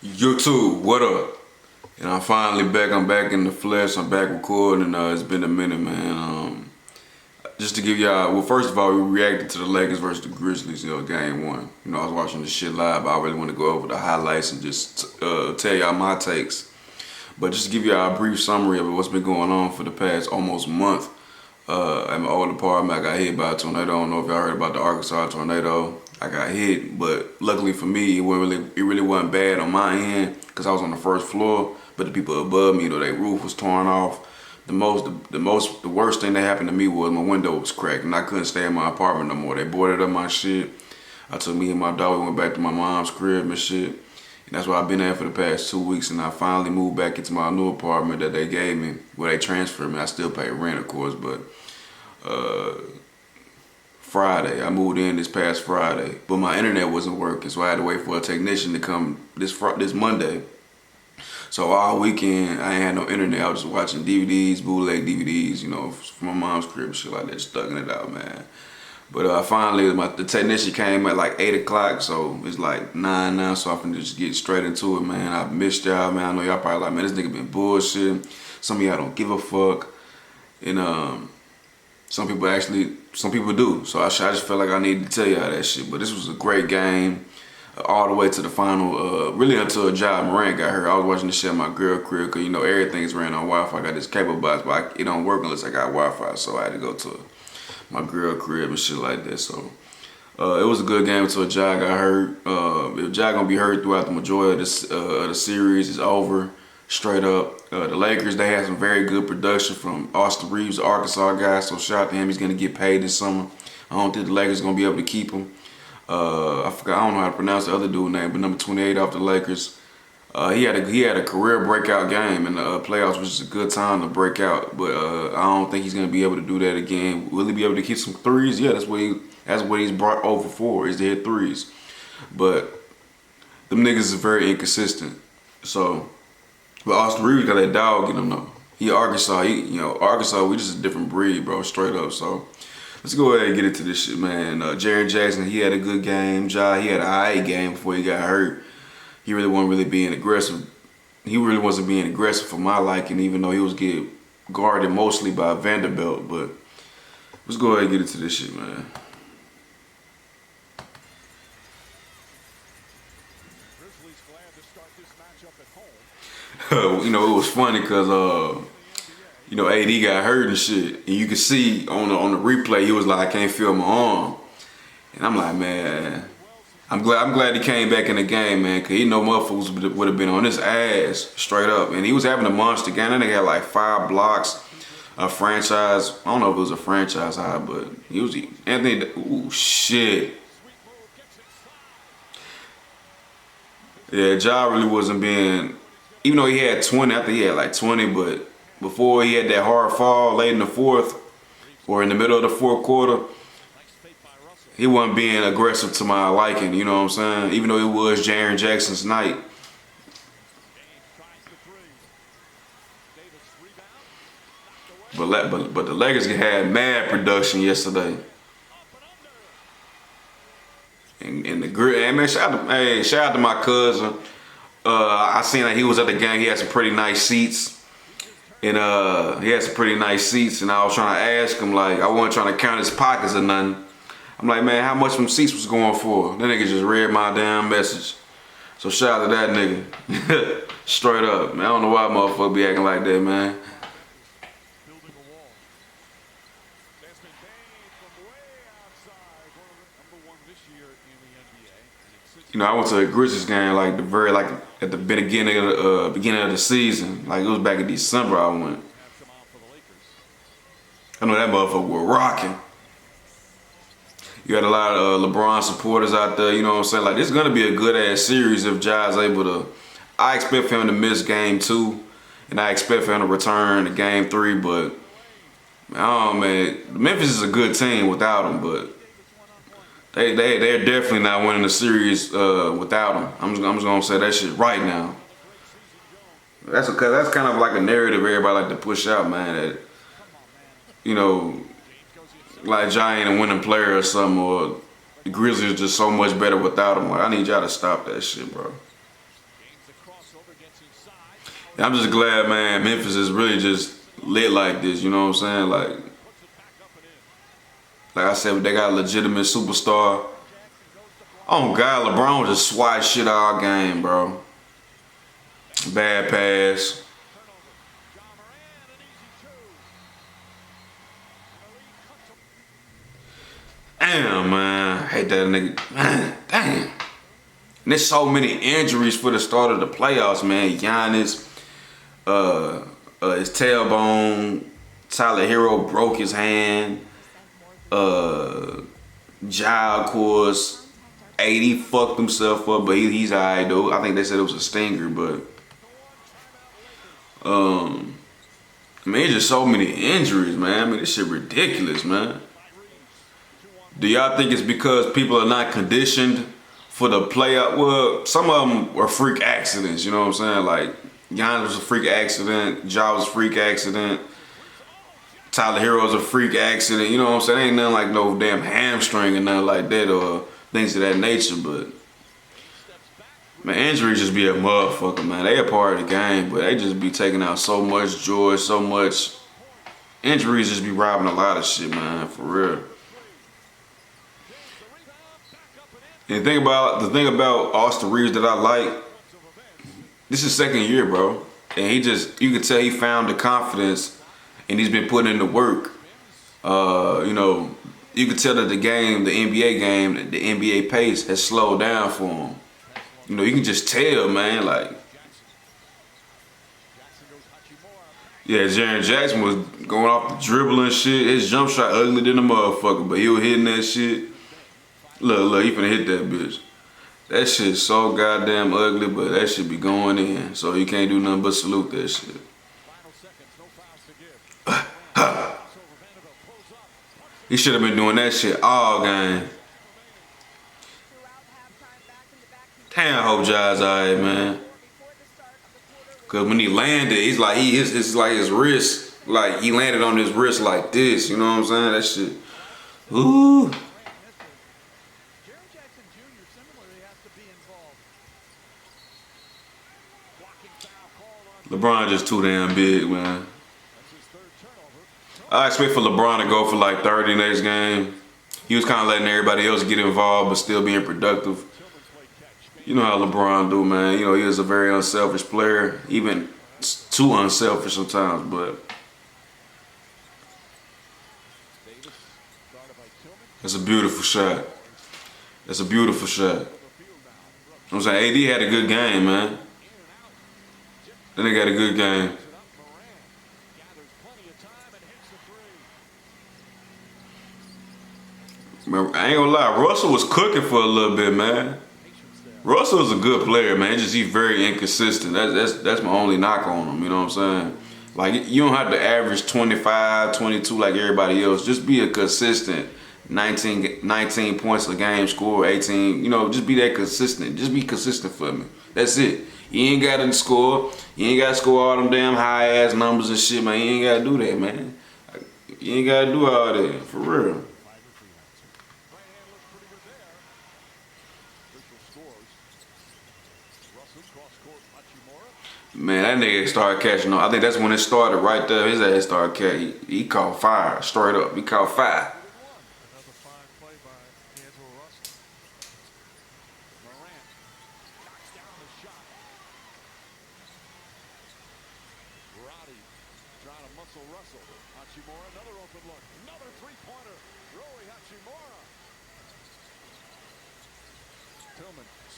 YouTube, what up? And I'm finally back. I'm back in the flesh. I'm back recording. It's been a minute, man. Just to give y'all, well, first of all, we reacted to the Lakers versus the Grizzlies, game one. I was watching this shit live. I really want to go over the highlights and just tell y'all my takes. But just to give y'all a brief summary of what's been going on for the past almost month. At my old apartment, I got hit by a tornado. I don't know if y'all heard about the Arkansas tornado. I got hit, but luckily for me, it really wasn't bad on my end because I was on the first floor. But the people above me, their roof was torn off. The worst thing that happened to me was my window was cracked and I couldn't stay in my apartment no more. They boarded up my shit. I took me and my dog, we went back to my mom's crib and shit. And that's where I've been at for the past 2 weeks. And I finally moved back into my new apartment that they gave me, where they transferred me. I still pay rent, of course, but Friday, I moved in this past Friday, but my internet wasn't working, so I had to wait for a technician to come this Monday. So all weekend, I ain't had no internet. I was just watching DVDs, bootleg DVDs, from my mom's crib and shit like that, just thugging it out, man. But finally, the technician came at like 8 o'clock, so it's like 9 now, so I can just get straight into it, man. I missed y'all, man. I know y'all probably like, man, this nigga been bullshit. Some of y'all don't give a fuck. And some people do. So I just felt like I needed to tell y'all that shit. But this was a great game, all the way to the final, really until Ja Morant got hurt. I was watching this shit at my girl crib, because everything's ran on Wi-Fi. I got this cable box, but it don't work unless I got Wi-Fi. So I had to go to my girl crib and shit like that. So it was a good game until Ja got hurt. If Ja gonna be hurt throughout the majority of the series, it's over. Straight up. The Lakers, they had some very good production from Austin Reeves, the Arkansas guy, so shout out to him. He's going to get paid this summer. I don't think the Lakers are going to be able to keep him. I don't know how to pronounce the other dude's name, but number 28 off the Lakers. He had a career breakout game in the playoffs, which is a good time to break out, but I don't think he's going to be able to do that again. Will he be able to keep some threes? Yeah, that's what he's brought over for, is to hit threes. But them niggas is very inconsistent. But Austin Reeves got that dog in him though. He Arkansas, Arkansas, we just a different breed, bro, straight up. So let's go ahead and get into this shit, man. Jaren Jackson, he had a good game. Ja, he had an alright game before he got hurt. He really wasn't being aggressive. He really wasn't being aggressive for my liking, even though he was getting guarded mostly by Vanderbilt. But let's go ahead and get into this shit, man. It was funny because AD got hurt and shit, and you could see on the replay he was like, I can't feel my arm, and I'm like, man, I'm glad he came back in the game, man, because motherfuckers would have been on his ass straight up, and he was having a monster game. That nigga had like 5 blocks, a franchise. I don't know if it was a franchise high, but he was Anthony. Ooh, shit. Yeah, Ja really wasn't being. Even though he had 20, I think he had like 20, but before he had that hard fall late in the fourth or in the middle of the fourth quarter, he wasn't being aggressive to my liking, you know what I'm saying? Even though it was Jaren Jackson's night. But the Lakers had mad production yesterday. And the grid, man, shout out to my cousin. I seen that he was at the game. He had some pretty nice seats, and and I was trying to ask him, like, I wasn't trying to count his pockets or nothing. I'm like, man, how much them seats was going for? That nigga just read my damn message. So shout out to that nigga, straight up, man. I don't know why motherfuckers be acting like that, man. I went to a Grizzles game at the beginning of the season. Like, it was back in December I went. I know that motherfucker was rocking. You had a lot of LeBron supporters out there, you know what I'm saying? Like, this is gonna be a good ass series if Ja's able to. I expect for him to miss game 2, and I expect for him to return to game 3, but man, Memphis is a good team without him, but they're definitely not winning the series without him. I'm just gonna say that shit right now. That's kind of like a narrative everybody like to push out, man. That like Ja ain't a winning player or something, or the Grizzlies are just so much better without him. Like, I need y'all to stop that shit, bro. And I'm just glad, man, Memphis is really just lit like this. You know what I'm saying? Like I said, they got a legitimate superstar. Oh God, LeBron was just swat shit all game, bro. Bad pass. Damn, man. I hate that nigga. Man, damn. And there's so many injuries for the start of the playoffs, man. Giannis, his tailbone. Tyler Hero broke his hand. Ja, of course, AD fucked himself up, but he's alright though. I think they said it was a stinger, but I mean, it's just so many injuries, man. I mean, this shit ridiculous, man. Do y'all think it's because people are not conditioned for the playoff? Well, some of them are freak accidents, you know what I'm saying? Like, Giannis was a freak accident, Ja was a freak accident, Tyler Hero was a freak accident, you know what I'm saying? Ain't nothing like no damn hamstring or nothing like that or things of that nature, but man, injuries just be a motherfucker, man. They a part of the game, but they just be taking out so much joy, so much. Injuries just be robbing a lot of shit, man, for real. And the thing about Austin Reeves that I like, this is second year, bro. And you can tell he found the confidence and he's been putting in the work. You know, you can tell that the NBA game, the NBA pace has slowed down for him. You know, you can just tell, man, like, yeah, Jaren Jackson was going off the dribble and shit. His jump shot ugly than a motherfucker, but he was hitting that shit. Look, he finna hit that bitch. That shit so goddamn ugly, but that shit be going in. So you can't do nothing but salute that shit. He should have been doing that shit all game. Damn, I hope Ja's alright, man. Cause when he landed, it's like it's like his wrist, like he landed on his wrist like this. You know what I'm saying? That shit. Ooh. LeBron just too damn big, man. I expect for LeBron to go for like 30 next game. He was kind of letting everybody else get involved, but still being productive. You know how LeBron do, man. You know, he is a very unselfish player, even too unselfish sometimes, but that's a beautiful shot. That's a beautiful shot. I'm saying AD had a good game, man. Then they got a good game. I ain't gonna lie, Russell was cooking for a little bit, man. Russell is a good player, man. He's very inconsistent. That's my only knock on him, you know what I'm saying? Like, you don't have to average 25, 22 like everybody else. Just be a consistent 19 points a game, score 18. You know, just be that consistent. Just be consistent for me. That's it. You ain't got to score. You ain't got to score all them damn high-ass numbers and shit, man. You ain't got to do that, man. You ain't got to do all that, for real. Man, that nigga started catching on. I think that's when it started right there. His ass started catching. He caught fire, straight up. He caught fire.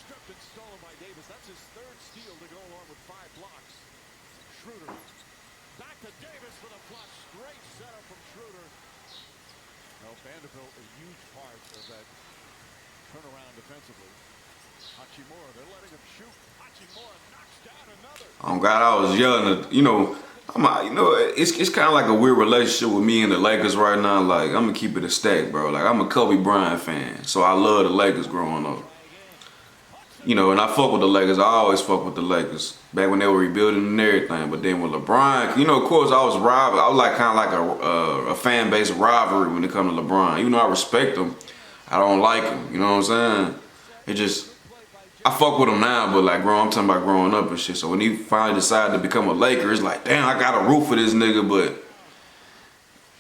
Stripped and stolen by Davis. That's his third steal to go along with 5 blocks. Schroeder. Back to Davis for the flush. Great setup from Schroeder. Well, Vanderbilt, a huge part of that turnaround defensively. Hachimura, they're letting him shoot. Hachimura knocks down another. Oh God, I was yelling. You know, it's kind of like a weird relationship with me and the Lakers right now. Like, I'm gonna keep it a stack, bro. Like, I'm a Kobe Bryant fan, so I love the Lakers growing up. You know, and I fuck with the Lakers. I always fuck with the Lakers back when they were rebuilding and everything. But then with LeBron, you know, of course, I was like kind of like a fan base rivalry when it comes to LeBron. Even though I respect him, I don't like him. You know what I'm saying? It just I fuck with him now, but like, I'm talking about growing up and shit. So when he finally decided to become a Laker, it's like, damn, I got a root for this nigga. But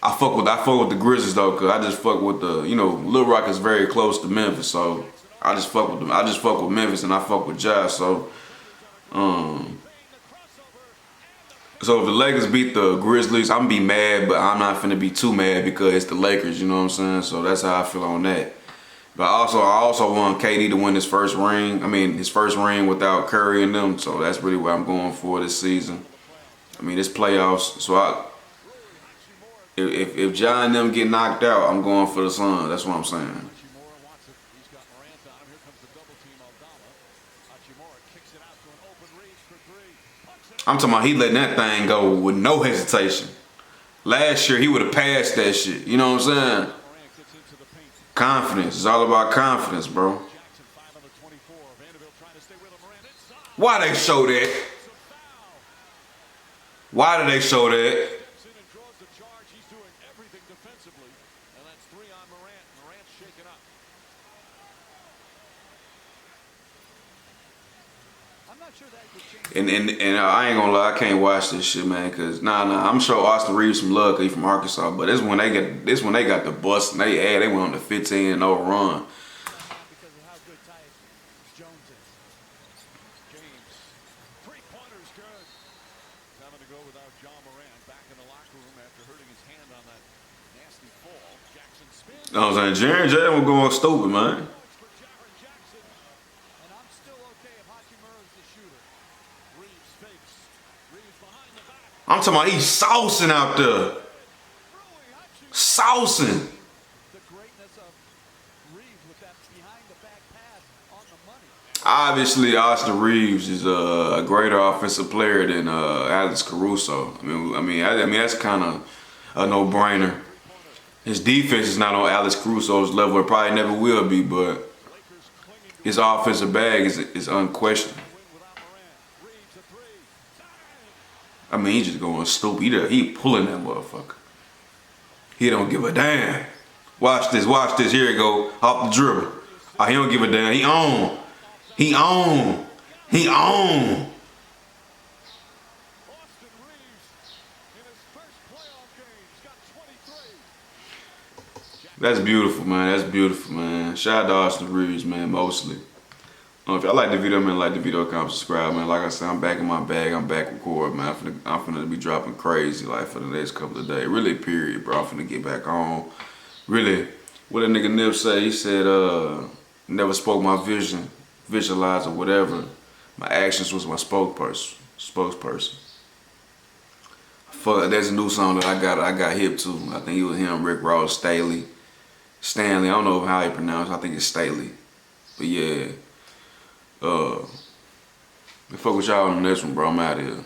I fuck with the Grizzlies though, cause I just fuck with the, Lil Rock is very close to Memphis, so I just fuck with them. I just fuck with Memphis and I fuck with Josh. So if the Lakers beat the Grizzlies, I'm gonna be mad, but I'm not finna be too mad because it's the Lakers. You know what I'm saying? So that's how I feel on that. But I also want KD to win his first ring. I mean, his first ring without Curry and them. So that's really what I'm going for this season. I mean, it's playoffs. So if Ja and them get knocked out, I'm going for the Suns. That's what I'm saying. Hachimura wants it. He's got Morant on him. Here comes the double team on Dalla. Hachimura kicks it out to an open reach for three. I'm talking about he letting that thing go with no hesitation. Last year, he would have passed that shit. You know what I'm saying? Morant gets into the paint. Confidence. It's all about confidence, bro. Jackson 5 on the 24. Vanderbilt trying to stay with him. Morant inside. Why they show that? It's a foul. Why do they show that? Steps in and draws the charge. He's doing everything defensively. And that's 3 on Morant. Morant's shaken up. I'm not sure that could change. And I ain't gonna lie, I can't watch this shit, man. Cause I'm sure Austin Reeves some love, cause he from Arkansas. But this when they got the bust and they went on the 15-0 run. Because of how good Tyus Jones is. James. 3-pointers good. Having to go without John Morant back in the locker room after hurting his hand on that nasty fall. Jackson spins. You know what I'm saying? Jaren was going stupid, man. For Jaren Jackson. And I'm still okay if Hachimura is the shooter. Reeves fakes. Reeves behind the back. I'm talking about he's saucing out there. Really, Hachimura. Saucing. The greatness of Reeves with that behind the back pass on the money. Obviously, Austin Reeves is a greater offensive player than Alex Caruso. I mean, that's kind of a no-brainer. His defense is not on Alex Caruso's level. It probably never will be, but his offensive bag is unquestioned. I mean, he's just going stupid. He pulling that motherfucker. He don't give a damn. Watch this. Here you go. Off the dribble. Oh, he don't give a damn. He on. Austin Reeves in his first playoff game. He's got 23. That's beautiful, man. Shout out to Austin Reeves, man, mostly. If y'all like the video, man, like the video, comment, subscribe, man. Like I said, I'm back in my bag. I'm back recording, man. I'm finna be dropping crazy, like, for the next couple of days. Really, period, bro. I'm finna get back on. Really, what that nigga Nip say? He said, never spoke my vision, visualize or whatever. My actions was my spokesperson. Fuck, there's a new song that I got hip to. I think it was him, Rick Ross, Stanley. I don't know how he pronounced it. I think it's Staley. But yeah. Fuck with y'all on the next one, bro. I'm out of here.